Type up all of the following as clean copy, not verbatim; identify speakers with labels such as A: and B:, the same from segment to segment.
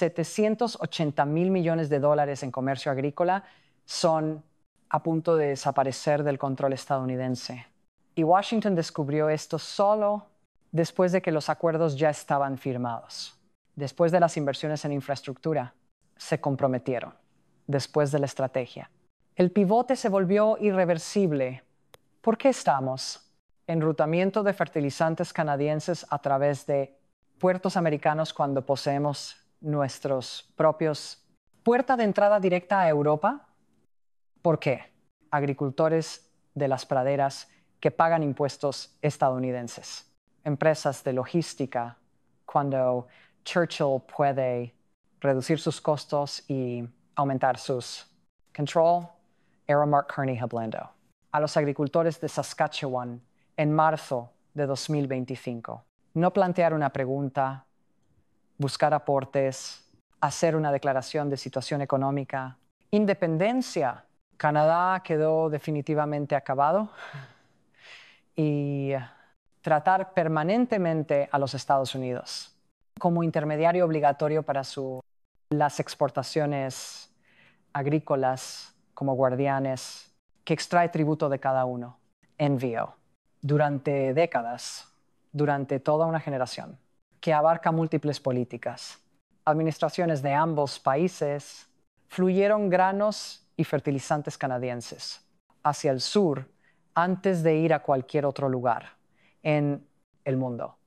A: 780,000 millones de dólares en comercio agrícola son a punto de desaparecer del control estadounidense. Y Washington descubrió esto solo después de que los acuerdos ya estaban firmados. Después de las inversiones en infraestructura, se comprometieron. Después de la estrategia. El pivote se volvió irreversible. ¿Por qué estamos? Enrutamiento de fertilizantes canadienses a través de puertos americanos cuando poseemos nuestros propios. Puerta de entrada directa a Europa. ¿Por qué? Agricultores de las praderas que pagan impuestos estadounidenses. Empresas de logística, cuando Churchill puede reducir sus costos y aumentar sus control, Aramark Carney hablando. A los agricultores de Saskatchewan en marzo de 2025. No plantear una pregunta, buscar aportes, hacer una declaración de situación económica. Independencia. Canadá quedó definitivamente acabado y tratar permanentemente a los Estados Unidos como intermediario obligatorio para las exportaciones agrícolas como guardianes que extrae tributo de cada uno. Envío. Durante décadas, durante toda una generación, que abarca múltiples políticas. Administraciones de ambos países fluyeron granos y fertilizantes canadienses hacia el sur antes de ir a cualquier otro lugar en el mundo.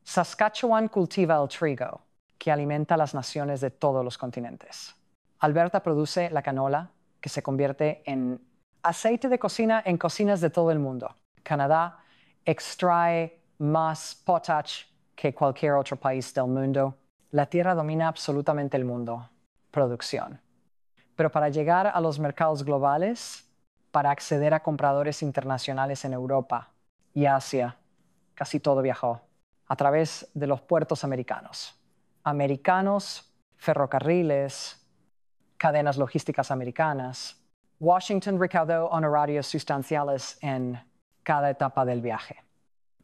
A: Saskatchewan cultiva el trigo, que alimenta a las naciones de todos los continentes. Alberta produce la canola, que se convierte en aceite de cocina en cocinas de todo el mundo. Canadá extrae más potash que cualquier otro país del mundo. La tierra domina absolutamente el mundo. Producción. Pero para llegar a los mercados globales, para acceder a compradores internacionales en Europa y Asia, casi todo viajó a través de los puertos americanos. Ferrocarriles, cadenas logísticas americanas. Washington recaudó honorarios sustanciales en cada etapa del viaje.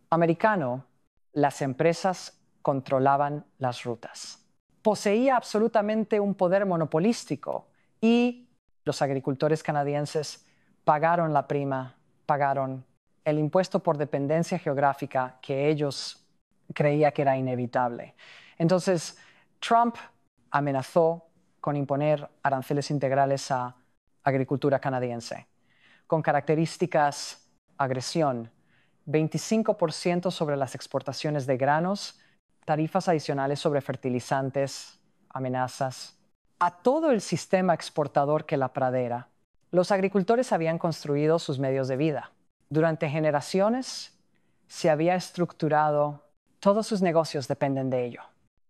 A: Americano, las empresas controlaban las rutas. Poseía absolutamente un poder monopolístico y los agricultores canadienses pagaron la prima, pagaron el impuesto por dependencia geográfica que ellos creían que era inevitable. Entonces, Trump amenazó con imponer aranceles integrales a agricultura canadiense, con características agresión, 25% sobre las exportaciones de granos, tarifas adicionales sobre fertilizantes, amenazas. A todo el sistema exportador que la pradera, los agricultores habían construido sus medios de vida. Durante generaciones se había estructurado, todos sus negocios dependen de ello.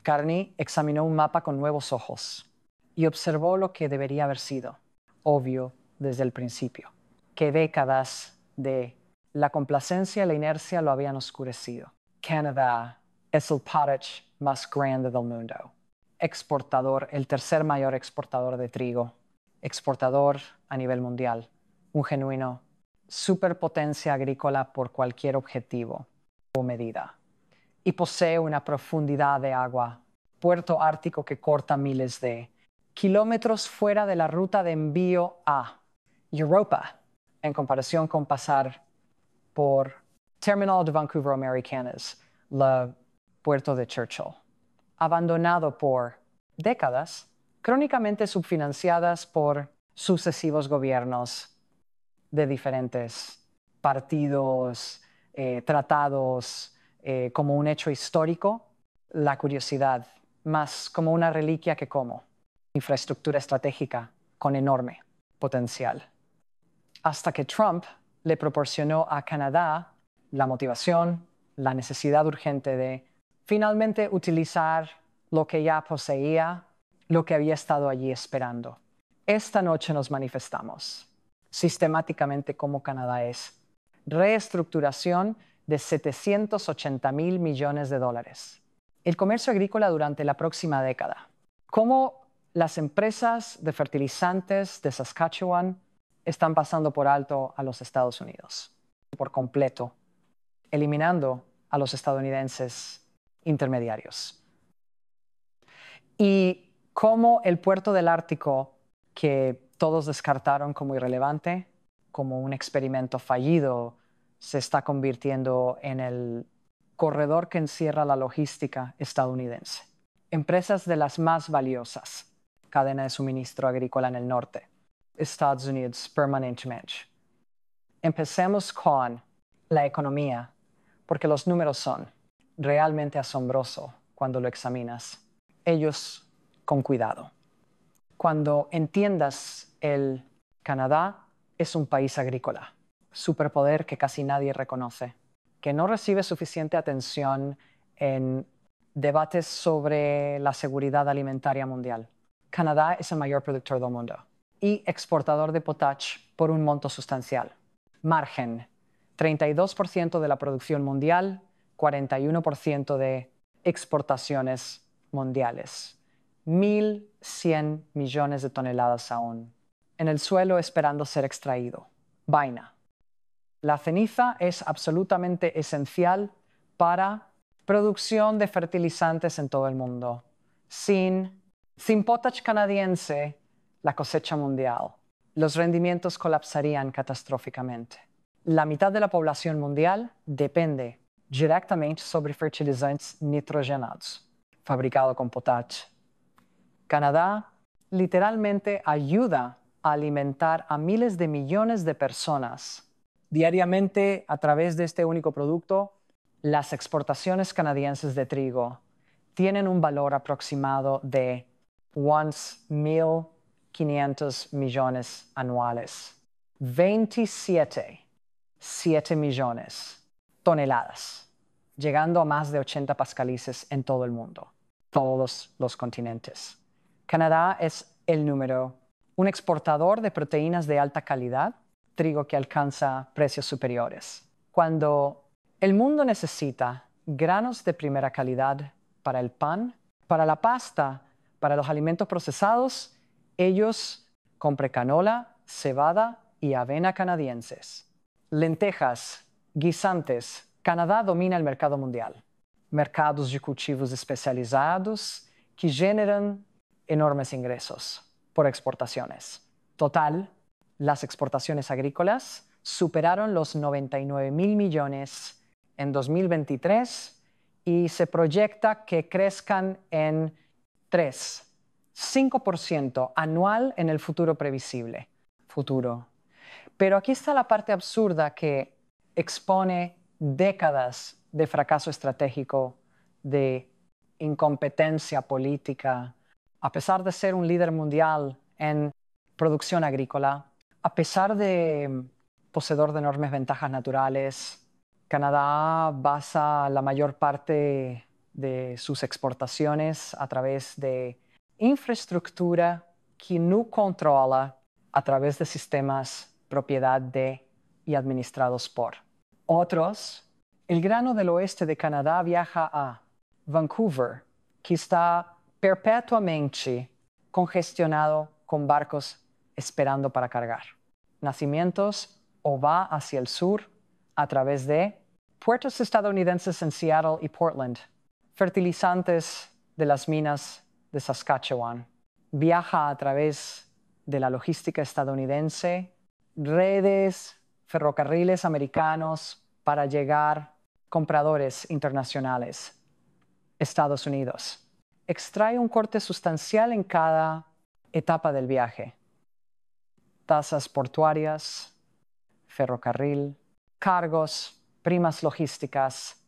A: Carney examinó un mapa con nuevos ojos y observó lo que debería haber sido obvio desde el principio, que décadas de la complacencia y la inercia lo habían oscurecido. Canadá es el potash más grande del mundo. Exportador, el tercer mayor exportador de trigo. Exportador a nivel mundial. Un genuino superpotencia agrícola por cualquier objetivo o medida. Y posee una profundidad de agua. Puerto ártico que corta miles de kilómetros fuera de la ruta de envío a Europa, en comparación con pasar por Terminal de Vancouver Americanas, el puerto de Churchill. Abandonado por décadas, crónicamente subfinanciadas por sucesivos gobiernos de diferentes partidos, tratados, como un hecho histórico, la curiosidad, más como una reliquia que como infraestructura estratégica con enorme potencial. Hasta que Trump le proporcionó a Canadá la motivación, la necesidad urgente de finalmente utilizar lo que ya poseía, lo que había estado allí esperando. Esta noche nos manifestamos sistemáticamente como Canadá es. Reestructuración de 780,000 millones de dólares. El comercio agrícola durante la próxima década. Cómo las empresas de fertilizantes de Saskatchewan están pasando por alto a los Estados Unidos, por completo, eliminando a los estadounidenses intermediarios. Y Como el puerto del Ártico, que todos descartaron como irrelevante, como un experimento fallido, se está convirtiendo en el corredor que encierra la logística estadounidense. Empresas de las más valiosas, cadena de suministro agrícola en el norte, Estados Unidos permanentemente. Empecemos con la economía, porque los números son realmente asombrosos cuando lo examinas. Ellos con cuidado. Cuando entiendas el Canadá es un país agrícola, superpoder que casi nadie reconoce, que no recibe suficiente atención en debates sobre la seguridad alimentaria mundial. Canadá es el mayor productor del mundo y exportador de potash por un monto sustancial. Margen, 32% de la producción mundial, 41% de exportaciones mundiales. 1.100 millones de toneladas aún en el suelo esperando ser extraído. Vaina. La ceniza es absolutamente esencial para producción de fertilizantes en todo el mundo. Sin potash canadiense, la cosecha mundial, los rendimientos colapsarían catastróficamente. La mitad de la población mundial depende directamente sobre fertilizantes nitrogenados, fabricados con potash. Canadá literalmente ayuda a alimentar a miles de millones de personas diariamente a través de este único producto. Las exportaciones canadienses de trigo tienen un valor aproximado de 1.500 millones anuales. 7 millones toneladas, llegando a más de 80 pascalices en todo el mundo, todos los continentes. Canadá es un exportador de proteínas de alta calidad, trigo que alcanza precios superiores. Cuando el mundo necesita granos de primera calidad para el pan, para la pasta, para los alimentos procesados, ellos compran canola, cebada y avena canadienses. Lentejas, guisantes. Canadá domina el mercado mundial. Mercados de cultivos especializados que generan enormes ingresos por exportaciones. Total, las exportaciones agrícolas superaron los 99.000 millones en 2023 y se proyecta que crezcan en 5% anual en el futuro previsible. Pero aquí está la parte absurda que expone décadas de fracaso estratégico, de incompetencia política. A pesar de ser un líder mundial en producción agrícola, a pesar de poseedor de enormes ventajas naturales, Canadá basa la mayor parte de sus exportaciones a través de infraestructura que no controla a través de sistemas propiedad de y administrados por otros. El grano del oeste de Canadá viaja a Vancouver, que está perpetuamente congestionado con barcos esperando para cargar. Nacimientos o va hacia el sur a través de puertos estadounidenses en Seattle y Portland, fertilizantes de las minas de Saskatchewan. Viaja a través de la logística estadounidense, redes, ferrocarriles americanos para llegar compradores internacionales. Estados Unidos. Extrae un corte sustancial en cada etapa del viaje. Tasas portuarias, ferrocarril, cargos, primas logísticas,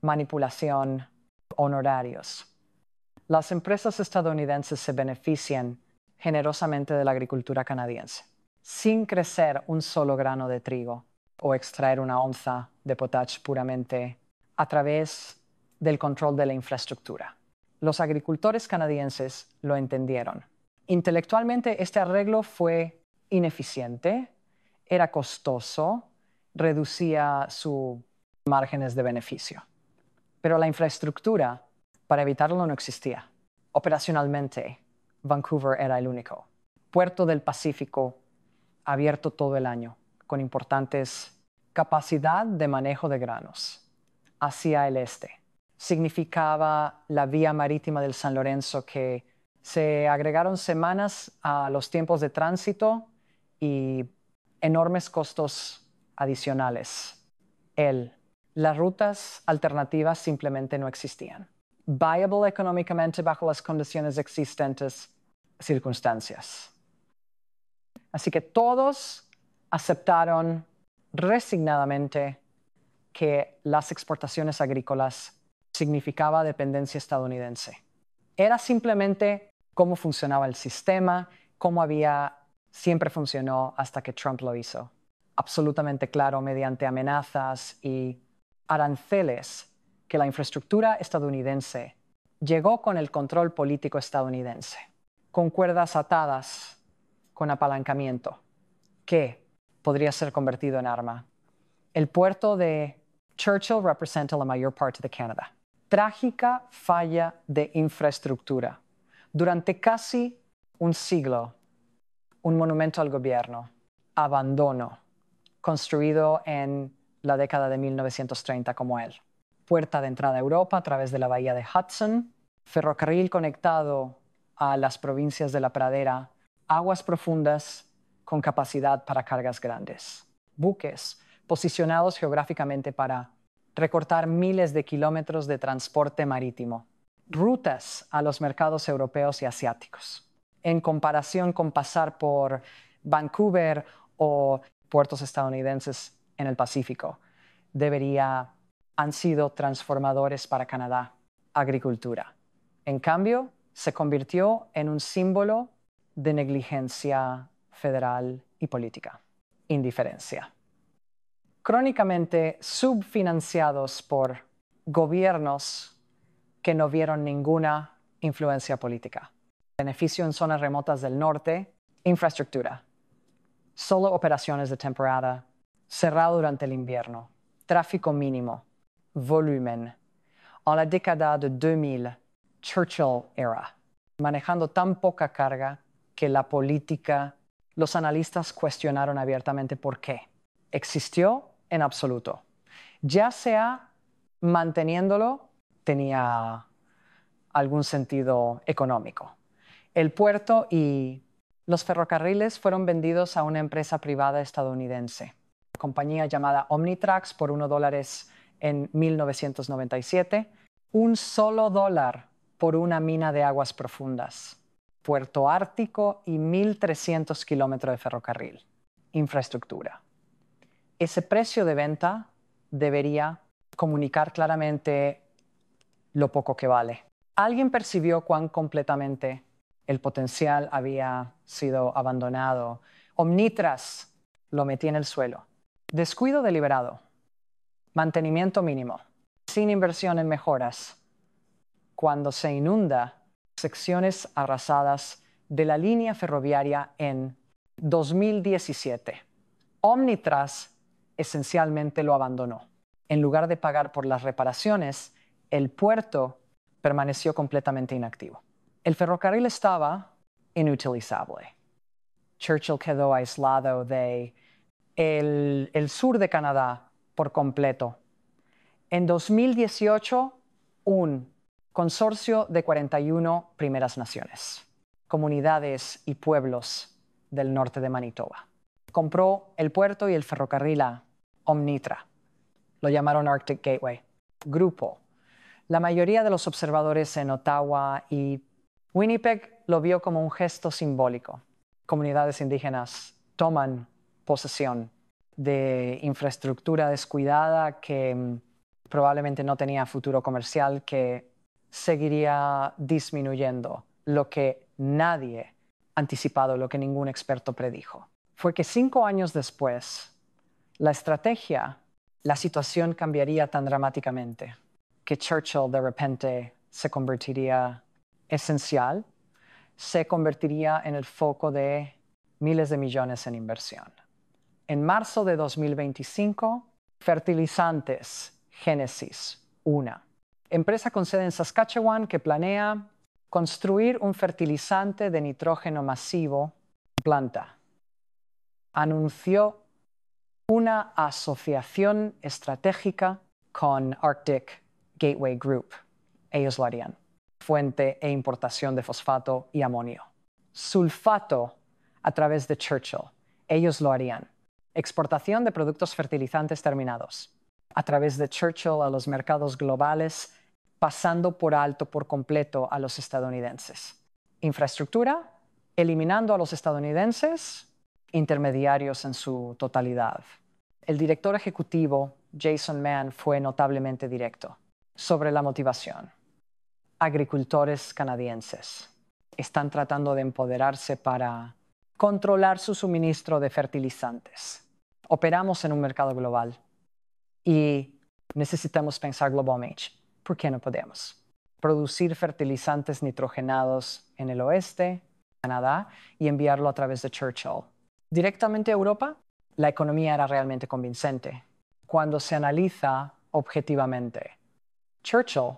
A: manipulación, honorarios. Las empresas estadounidenses se benefician generosamente de la agricultura canadiense, sin crecer un solo grano de trigo o extraer una onza de potash puramente a través del control de la infraestructura. Los agricultores canadienses lo entendieron. Intelectualmente, este arreglo fue ineficiente, era costoso, reducía sus márgenes de beneficio. Pero la infraestructura para evitarlo no existía. Operacionalmente, Vancouver era el único. Puerto del Pacífico abierto todo el año, con importantes capacidad de manejo de granos hacia el este. Significaba la vía marítima del San Lorenzo que Se agregaron semanas a los tiempos de tránsito y enormes costos adicionales. Las rutas alternativas simplemente no existían. Viable económicamente bajo las condiciones existentes, circunstancias. Así que todos aceptaron resignadamente que las exportaciones agrícolas significaba dependencia estadounidense. Era simplemente cómo funcionaba el sistema, cómo siempre funcionó hasta que Trump lo hizo. Absolutamente claro mediante amenazas y aranceles que la infraestructura estadounidense llegó con el control político estadounidense, con cuerdas atadas, con apalancamiento, que podría ser convertido en arma. El puerto de Churchill representa la mayor parte de Canadá. Trágica falla de infraestructura. Durante casi un siglo, un monumento al gobierno, abandono, construido en la década de 1930 como él. Puerta de entrada a Europa a través de la bahía de Hudson, ferrocarril conectado a las provincias de la pradera, aguas profundas con capacidad para cargas grandes. Buques posicionados geográficamente para recortar miles de kilómetros de transporte marítimo. Rutas a los mercados europeos y asiáticos. En comparación con pasar por Vancouver o puertos estadounidenses en el Pacífico, han sido transformadores para Canadá. Agricultura. En cambio, se convirtió en un símbolo de negligencia federal y política. Indiferencia. Crónicamente subfinanciados por gobiernos que no vieron ninguna influencia política. Beneficio en zonas remotas del norte, infraestructura. Solo operaciones de temporada, cerrado durante el invierno, tráfico mínimo, volumen. En la década de 2000, Churchill era, manejando tan poca carga que la política, los analistas cuestionaron abiertamente por qué. Existió en absoluto. Ya sea manteniéndolo, tenía algún sentido económico. El puerto y los ferrocarriles fueron vendidos a una empresa privada estadounidense, compañía llamada Omnitrax por $1 en 1997, $1 por una mina de aguas profundas, puerto ártico y 1,300 kilómetros de ferrocarril. Infraestructura. Ese precio de venta debería comunicar claramente lo poco que vale. Alguien percibió cuán completamente el potencial había sido abandonado. Omnitras lo metí en el suelo. Descuido deliberado. Mantenimiento mínimo. Sin inversión en mejoras. Cuando se inunda secciones arrasadas de la línea ferroviaria en 2017. Omnitras esencialmente lo abandonó. En lugar de pagar por las reparaciones, el puerto permaneció completamente inactivo. El ferrocarril estaba inutilizable. Churchill quedó aislado de el sur de Canadá por completo. En 2018, un consorcio de 41 Primeras Naciones, comunidades y pueblos del norte de Manitoba, compró el puerto y el ferrocarril a Omnitra. Lo llamaron Arctic Gateway. Grupo. La mayoría de los observadores en Ottawa y Winnipeg lo vio como un gesto simbólico. Comunidades indígenas toman posesión de infraestructura descuidada que probablemente no tenía futuro comercial, que seguiría disminuyendo. Lo que nadie anticipado, lo que ningún experto predijo, fue que 5 años después, la situación cambiaría tan dramáticamente que Churchill de repente se convertiría esencial, se convertiría en el foco de miles de millones en inversión. En marzo de 2025, fertilizantes Genesis, una empresa con sede en Saskatchewan que planea construir un fertilizante de nitrógeno masivo en planta. Anunció una asociación estratégica con Arctic Gateway Group. Ellos lo harían. fuente e importación de fosfato y amonio. Sulfato a través de Churchill. Ellos lo harían. Exportación de productos fertilizantes terminados. A través de Churchill a los mercados globales, pasando por alto por completo a los estadounidenses. Infraestructura, eliminando a los estadounidenses, intermediarios en su totalidad. El director ejecutivo, Jason Mann, fue notablemente directo sobre la motivación. Agricultores canadienses están tratando de empoderarse para controlar su suministro de fertilizantes. Operamos en un mercado global y necesitamos pensar globalmente. ¿Por qué no podemos producir fertilizantes nitrogenados en el oeste, Canadá, y enviarlo a través de Churchill? Directamente a Europa, la economía era realmente convincente. Cuando se analiza objetivamente, Churchill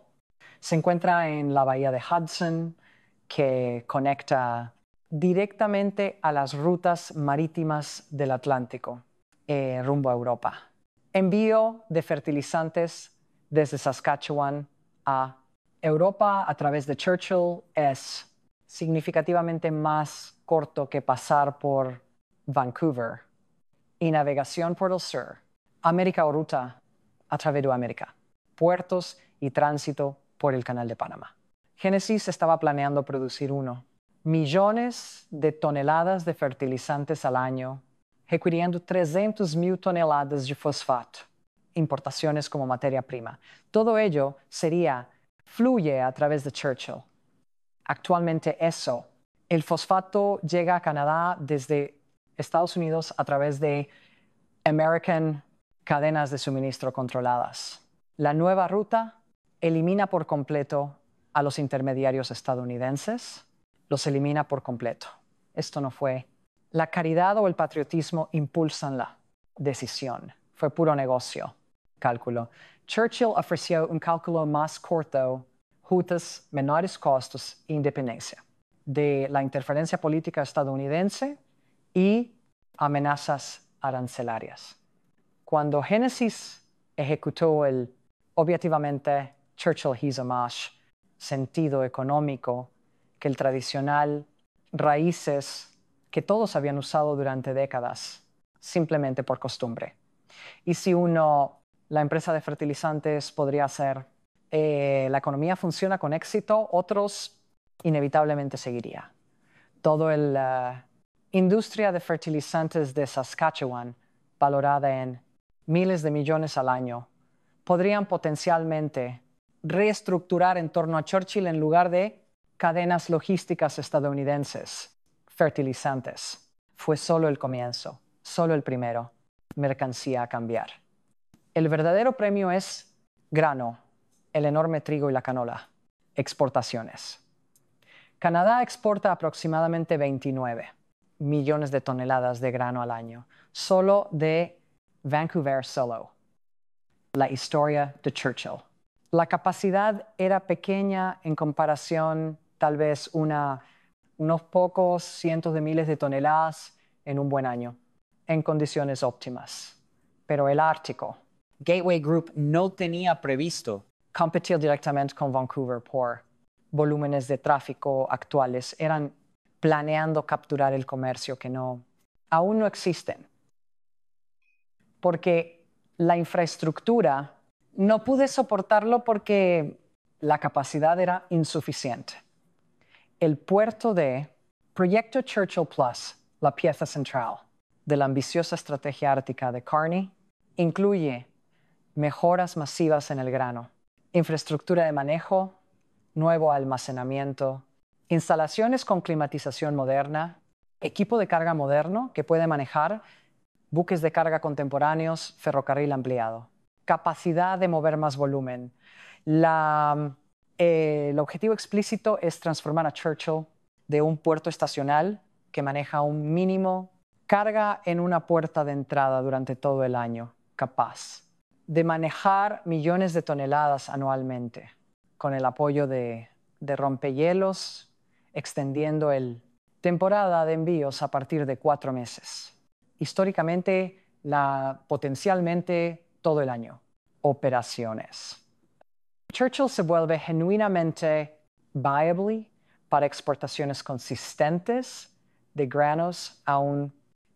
A: se encuentra en la bahía de Hudson, que conecta directamente a las rutas marítimas del Atlántico, rumbo a Europa. Envío de fertilizantes desde Saskatchewan a Europa a través de Churchill es significativamente más corto que pasar por Vancouver. Y navegación por el sur, América o ruta a través de América, puertos y tránsito por el Canal de Panamá. Genesis estaba planeando producir millones de toneladas de fertilizantes al año, requiriendo 300,000 toneladas de fosfato, importaciones como materia prima. Todo ello fluye a través de Churchill. Actualmente el fosfato llega a Canadá desde Estados Unidos a través de American cadenas de suministro controladas. La nueva ruta elimina por completo a los intermediarios estadounidenses, los elimina por completo. Esto no fue. La caridad o el patriotismo impulsan la decisión. Fue puro negocio, cálculo. Churchill ofreció un cálculo más corto, rutas, menores costos e independencia de la interferencia política estadounidense y amenazas arancelarias. Cuando Genesis ejecutó objetivamente, Churchill hizo más sentido económico que el tradicional raíces que todos habían usado durante décadas, simplemente por costumbre. Y si la empresa de fertilizantes podría hacer, la economía funciona con éxito, otros inevitablemente seguiría. Toda la industria de fertilizantes de Saskatchewan, valorada en miles de millones al año, podrían potencialmente reestructurar en torno a Churchill en lugar de cadenas logísticas estadounidenses. Fertilizantes. Fue solo el comienzo, solo el primero. Mercancía a cambiar. El verdadero premio es grano, el enorme trigo y la canola. Exportaciones. Canadá exporta aproximadamente 29 millones de toneladas de grano al año, solo de Vancouver solo. La historia de Churchill. La capacidad era pequeña en comparación, tal vez unos pocos cientos de miles de toneladas en un buen año, en condiciones óptimas. Pero el Ártico,
B: Gateway Group no tenía previsto
A: competir directamente con Vancouver por volúmenes de tráfico actuales. Eran planeando capturar el comercio que aún no existen. Porque la infraestructura no pude soportarlo porque la capacidad era insuficiente. El puerto de Proyecto Churchill Plus, la pieza central de la ambiciosa estrategia ártica de Carney, incluye mejoras masivas en el grano, infraestructura de manejo, nuevo almacenamiento, instalaciones con climatización moderna, equipo de carga moderno que puede manejar buques de carga contemporáneos, ferrocarril ampliado, capacidad de mover más volumen. El objetivo explícito es transformar a Churchill de un puerto estacional que maneja un mínimo carga en una puerta de entrada durante todo el año, capaz de manejar millones de toneladas anualmente, con el apoyo de rompehielos, extendiendo la temporada de envíos a partir de 4 meses. Históricamente, potencialmente todo el año. Operaciones. Churchill se vuelve genuinamente viably para exportaciones consistentes de granos a una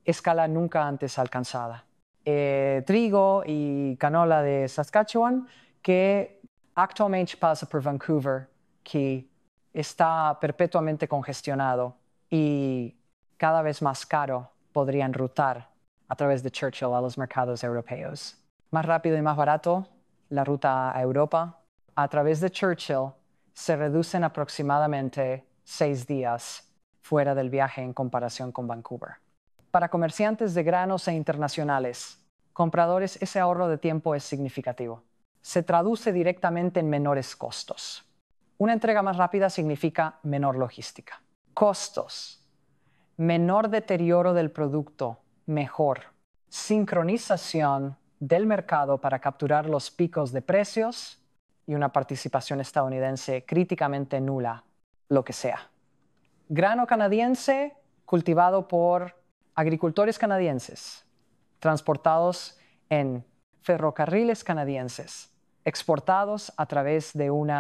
A: escala nunca antes alcanzada. Trigo y canola de Saskatchewan, que actualmente pasa por Vancouver, que está perpetuamente congestionado y cada vez más caro, podrían rutar a través de Churchill a los mercados europeos. Más rápido y más barato, la ruta a Europa. A través de Churchill se reducen aproximadamente 6 días fuera del viaje en comparación con Vancouver. Para comerciantes de granos e internacionales, compradores, ese ahorro de tiempo es significativo. Se traduce directamente en menores costos. Una entrega más rápida significa menor logística. Costos. Menor deterioro del producto, mejor. Sincronización del mercado para capturar los picos de precios y una participación estadounidense críticamente nula, lo que sea. Grano canadiense cultivado por agricultores canadienses, transportados en ferrocarriles canadienses, exportados a través de un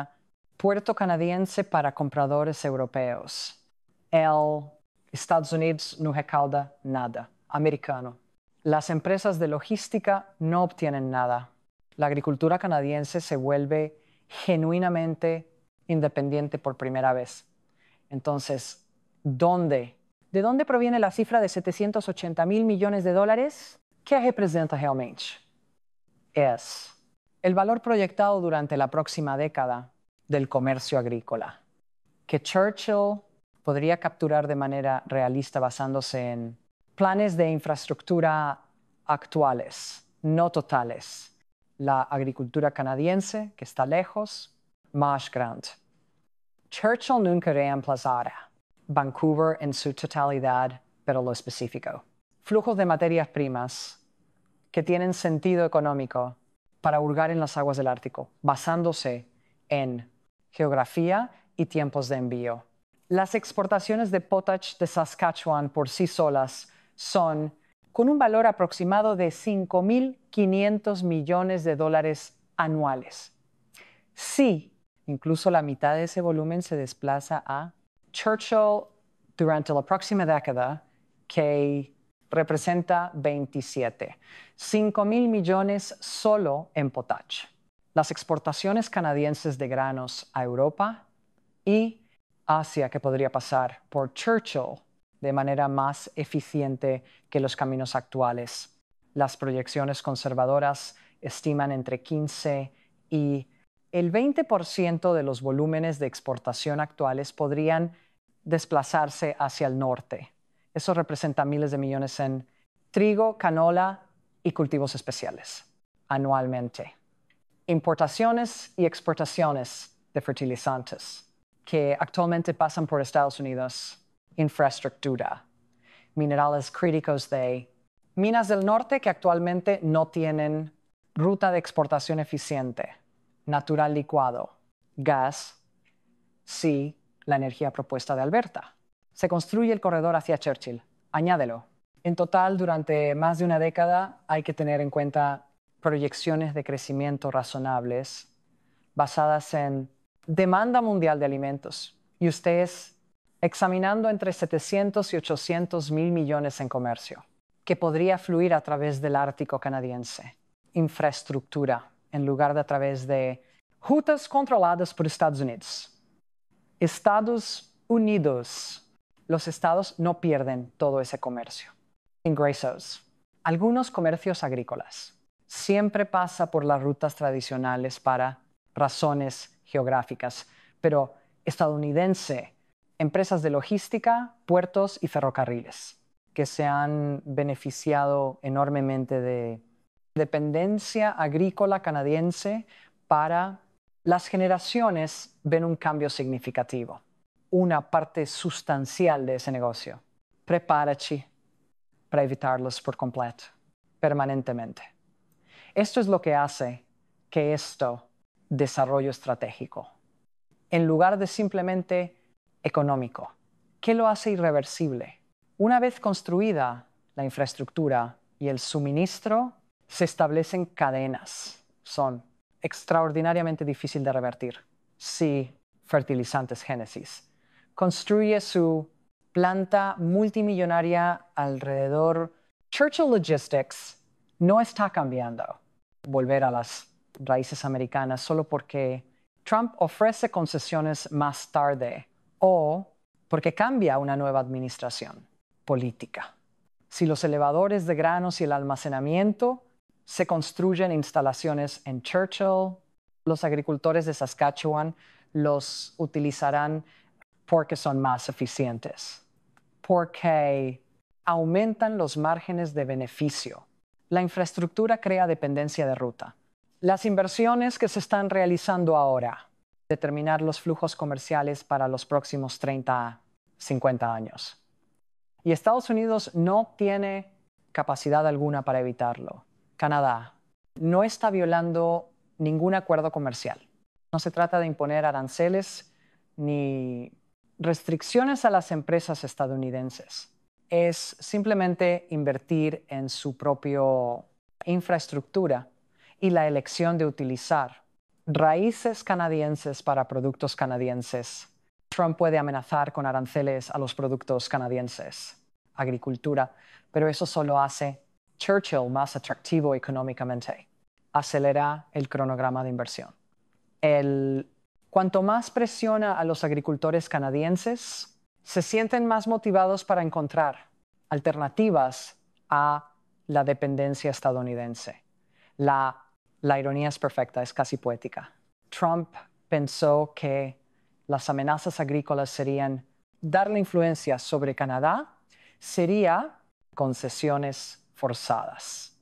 A: puerto canadiense para compradores europeos. El Estados Unidos no recauda nada, americano. Las empresas de logística no obtienen nada. La agricultura canadiense se vuelve genuinamente independiente por primera vez. Entonces, ¿de dónde proviene la cifra de 780,000 millones de dólares? ¿Qué representa realmente? Es el valor proyectado durante la próxima década del comercio agrícola, que Churchill podría capturar de manera realista basándose en planes de infraestructura actuales, no totales. La agricultura canadiense, que está lejos, más grande. Churchill nunca reemplazará Vancouver en su totalidad, pero lo específico. Flujos de materias primas que tienen sentido económico para hurgar en las aguas del Ártico, basándose en geografía y tiempos de envío. Las exportaciones de potash de Saskatchewan por sí solas son con un valor aproximado de 5,500 millones de dólares anuales. Sí, incluso la mitad de ese volumen se desplaza a Churchill durante la próxima década, que representa 27. 5,000 millones solo en potash. Las exportaciones canadienses de granos a Europa y Asia, que podría pasar por Churchill de manera más eficiente que los caminos actuales. Las proyecciones conservadoras estiman entre 15 y el 20% de los volúmenes de exportación actuales podrían desplazarse hacia el norte. Eso representa miles de millones en trigo, canola y cultivos especiales anualmente. Importaciones y exportaciones de fertilizantes que actualmente pasan por Estados Unidos. Infraestructura, minerales críticos de minas del norte que actualmente no tienen ruta de exportación eficiente, natural licuado, gas, sí, la energía propuesta de Alberta. Se construye el corredor hacia Churchill, añádelo. En total, durante más de una década hay que tener en cuenta proyecciones de crecimiento razonables basadas en demanda mundial de alimentos y ustedes examinando entre 700 y 800 mil millones en comercio, que podría fluir a través del Ártico canadiense. Infraestructura, en lugar de a través de rutas controladas por Estados Unidos. Estados Unidos. Los estados no pierden todo ese comercio. Ingresos. Algunos comercios agrícolas. Siempre pasa por las rutas tradicionales para razones geográficas, pero estadounidense, empresas de logística, puertos y ferrocarriles, que se han beneficiado enormemente de dependencia agrícola canadiense para las generaciones ven un cambio significativo, una parte sustancial de ese negocio. Prepárate para evitarlos por completo, permanentemente. Esto es lo que hace que esto desarrollo estratégico, en lugar de simplemente económico. ¿Qué lo hace irreversible? Una vez construida la infraestructura y el suministro, se establecen cadenas. Son extraordinariamente difíciles de revertir. Si fertilizantes Génesis. Construye su planta multimillonaria alrededor. Churchill Logistics no está cambiando volver a las raíces americanas solo porque Trump ofrece concesiones más tarde o porque cambia una nueva administración política. Si los elevadores de granos y el almacenamiento se construyen instalaciones en Churchill, los agricultores de Saskatchewan los utilizarán porque son más eficientes, porque aumentan los márgenes de beneficio. La infraestructura crea dependencia de ruta. Las inversiones que se están realizando ahora, determinar los flujos comerciales para los próximos 30, 50 años. Y Estados Unidos no tiene capacidad alguna para evitarlo. Canadá no está violando ningún acuerdo comercial. No se trata de imponer aranceles ni restricciones a las empresas estadounidenses. Es simplemente invertir en su propia infraestructura y la elección de utilizar raíces canadienses para productos canadienses. Trump puede amenazar con aranceles a los productos canadienses, agricultura, pero eso solo hace Churchill más atractivo económicamente. Acelera el cronograma de inversión. Cuanto más presiona a los agricultores canadienses, se sienten más motivados para encontrar alternativas a la dependencia estadounidense. La ironía es perfecta, es casi poética. Trump pensó que las amenazas agrícolas serían darle influencia sobre Canadá, sería concesiones forzadas.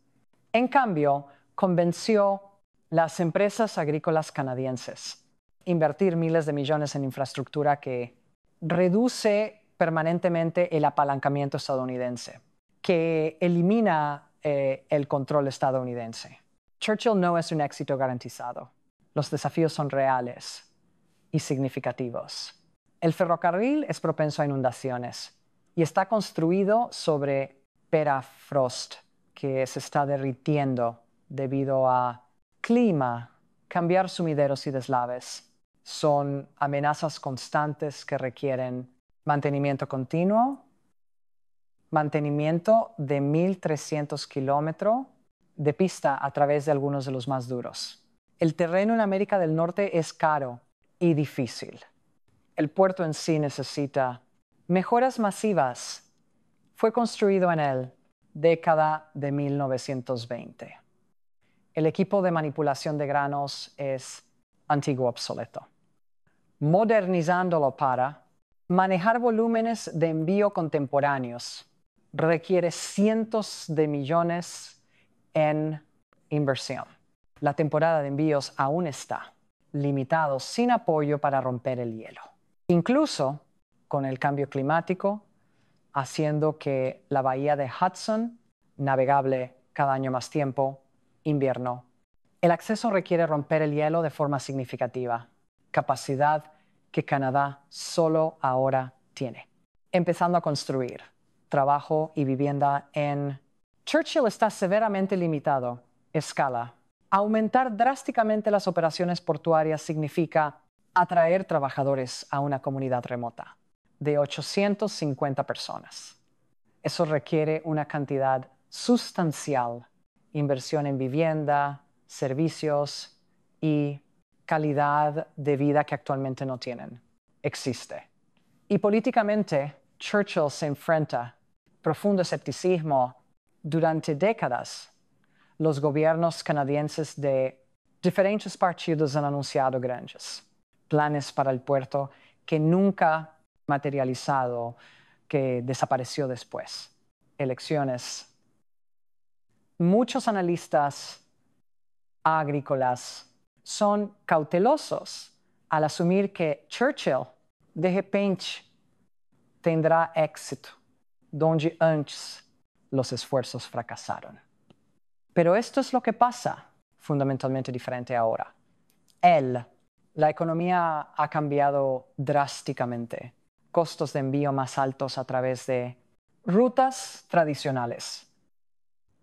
A: En cambio, convenció las empresas agrícolas canadienses a invertir miles de millones en infraestructura que reduce permanentemente el apalancamiento estadounidense, que elimina el control estadounidense. Churchill no es un éxito garantizado. Los desafíos son reales y significativos. El ferrocarril es propenso a inundaciones y está construido sobre permafrost, que se está derritiendo debido a clima, cambiar sumideros y deslaves. Son amenazas constantes que requieren mantenimiento continuo, mantenimiento de 1,300 kilómetros de pista a través de algunos de los más duros. El terreno en América del Norte es caro y difícil. El puerto en sí necesita mejoras masivas. Fue construido en la década de 1920. El equipo de manipulación de granos es antiguo obsoleto. Modernizándolo para manejar volúmenes de envío contemporáneos requiere cientos de millones en inversión. La temporada de envíos aún está limitado sin apoyo para romper el hielo. Incluso con el cambio climático, haciendo que la bahía de Hudson, navegable cada año más tiempo, invierno. El acceso requiere romper el hielo de forma significativa, capacidad que Canadá solo ahora tiene. Empezando a construir trabajo y vivienda en Churchill está severamente limitado. Escala. Aumentar drásticamente las operaciones portuarias significa atraer trabajadores a una comunidad remota de 850 personas. Eso requiere una cantidad sustancial, inversión en vivienda, servicios y calidad de vida que actualmente no tienen. Existe. Y políticamente, Churchill se enfrenta a profundo escepticismo. Durante décadas, los gobiernos canadienses de diferentes partidos han anunciado grandes planes para el puerto que nunca materializado, que desapareció después. Elecciones. Muchos analistas agrícolas son cautelosos al asumir que Churchill de repente tendrá éxito, donde antes los esfuerzos fracasaron. Pero esto es lo que pasa, fundamentalmente diferente ahora. La economía ha cambiado drásticamente. Costos de envío más altos a través de rutas tradicionales.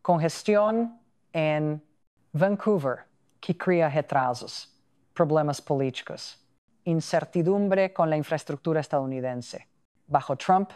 A: Congestión en Vancouver, que crea retrasos, problemas políticos. incertidumbre con la infraestructura estadounidense. Bajo Trump,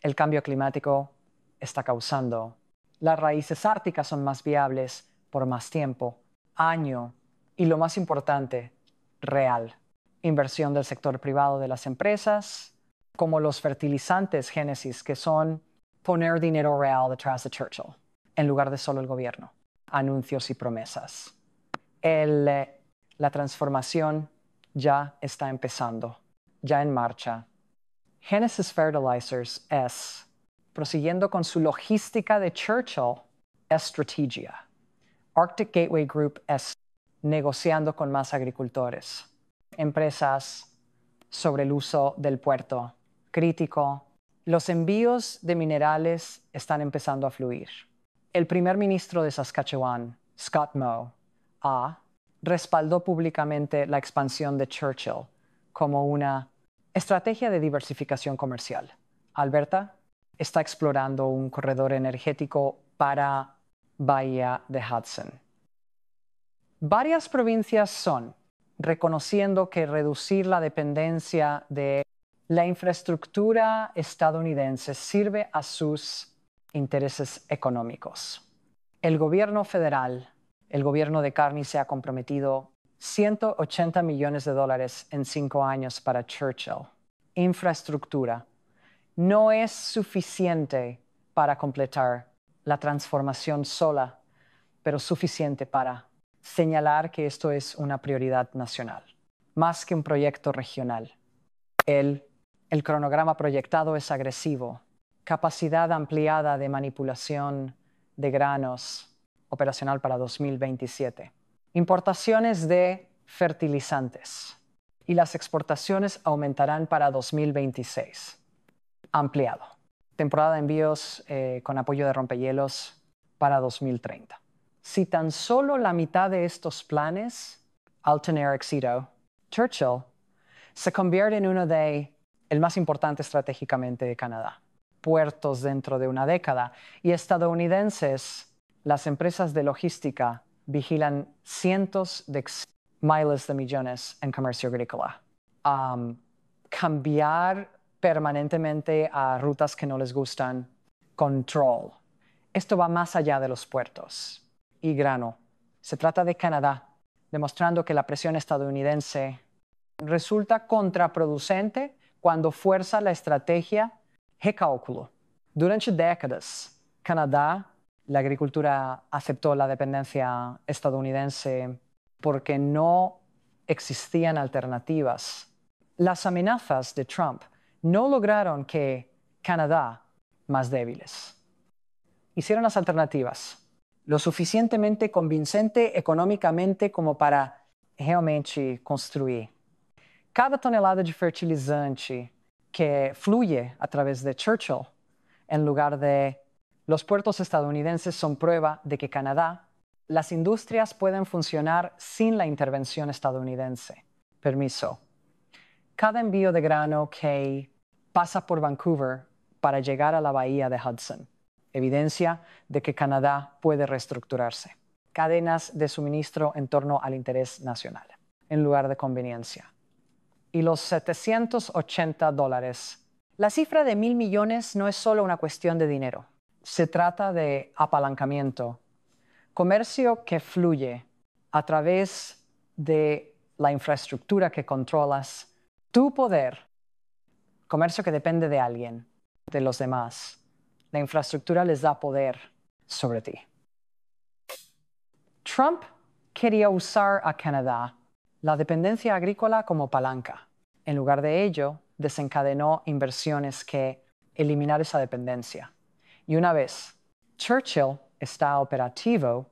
A: el cambio climático está causando. Las raíces árticas son más viables por más tiempo, año, y lo más importante, real. Inversión del sector privado de las empresas, como los fertilizantes Génesis, que son poner dinero real detrás de Churchill, en lugar de solo el gobierno. Anuncios y promesas. La transformación ya está empezando, ya en marcha. Genesis Fertilizers es, prosiguiendo con su logística de Churchill, estrategia. Arctic Gateway Group es negociando con más agricultores, empresas sobre el uso del puerto crítico. Los envíos de minerales están empezando a fluir. El primer ministro de Saskatchewan, Scott Moe, respaldó públicamente la expansión de Churchill como una estrategia de diversificación comercial. Alberta está explorando un corredor energético para Bahía de Hudson. Varias provincias son reconociendo que reducir la dependencia de la infraestructura estadounidense sirve a sus intereses económicos. El gobierno federal, el gobierno de Carney, se ha comprometido $180 millones en 5 años para Churchill. Infraestructura no es suficiente para completar la transformación sola, pero suficiente para señalar que esto es una prioridad nacional, más que un proyecto regional. El cronograma proyectado es agresivo. Capacidad ampliada de manipulación de granos operacional para 2027. Importaciones de fertilizantes. Y las exportaciones aumentarán para 2026. Ampliado. Temporada de envíos con apoyo de rompehielos para 2030. Si tan solo la mitad de estos planes, Alton Exito, Churchill, se convierte en uno de el más importante estratégicamente de Canadá. Puertos dentro de una década. Y estadounidenses, las empresas de logística vigilan cientos de miles de millones en comercio agrícola. Cambiar permanentemente a rutas que no les gustan. Control. Esto va más allá de los puertos. Y grano. Se trata de Canadá, demostrando que la presión estadounidense resulta contraproducente cuando fuerza la estrategia de cálculo. Durante décadas, Canadá, la agricultura aceptó la dependencia estadounidense porque no existían alternativas. Las amenazas de Trump no lograron que Canadá más débiles. Hicieron las alternativas lo suficientemente convincente económicamente como para realmente construir. Cada tonelada de fertilizante que fluye a través de Churchill, en lugar de los puertos estadounidenses, son prueba de que Canadá, las industrias pueden funcionar sin la intervención estadounidense. Permiso. Cada envío de grano que pasa por Vancouver para llegar a la bahía de Hudson. Evidencia de que Canadá puede reestructurarse. Cadenas de suministro en torno al interés nacional, en lugar de conveniencia. Y los $780. La cifra de $1,000 millones no es solo una cuestión de dinero. Se trata de apalancamiento. Comercio que fluye a través de la infraestructura que controlas. Tu poder. Comercio que depende de alguien, de los demás. La infraestructura les da poder sobre ti. Trump quería usar a Canadá, la dependencia agrícola, como palanca. En lugar de ello, desencadenó inversiones que eliminar esa dependencia. Y una vez Churchill está operativo,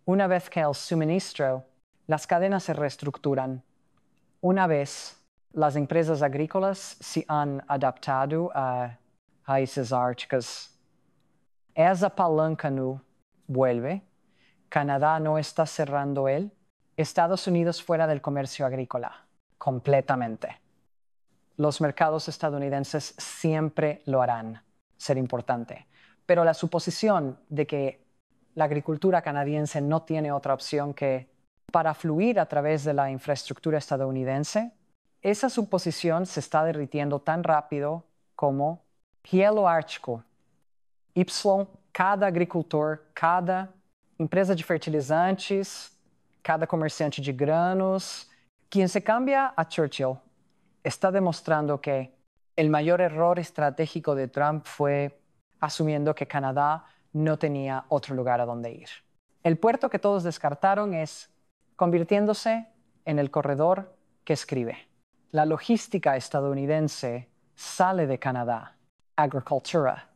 A: una vez que el suministro, las cadenas se reestructuran. Una vez las empresas agrícolas se han adaptado a raíces árticas. Esa palanca no vuelve. Canadá no está cerrando él. Estados Unidos fuera del comercio agrícola. Completamente. Los mercados estadounidenses siempre lo harán. Ser importante. Pero la suposición de que la agricultura canadiense no tiene otra opción que para fluir a través de la infraestructura estadounidense esa suposición se está derritiendo tan rápido como hielo ártico. Y cada agricultor, cada empresa de fertilizantes, cada comerciante de granos, quien se cambia a Churchill, está demostrando que el mayor error estratégico de Trump fue asumiendo que Canadá no tenía otro lugar a donde ir. El puerto que todos descartaron es convirtiéndose en el corredor que escribe. La logística estadounidense sale de Canadá, Agricultura,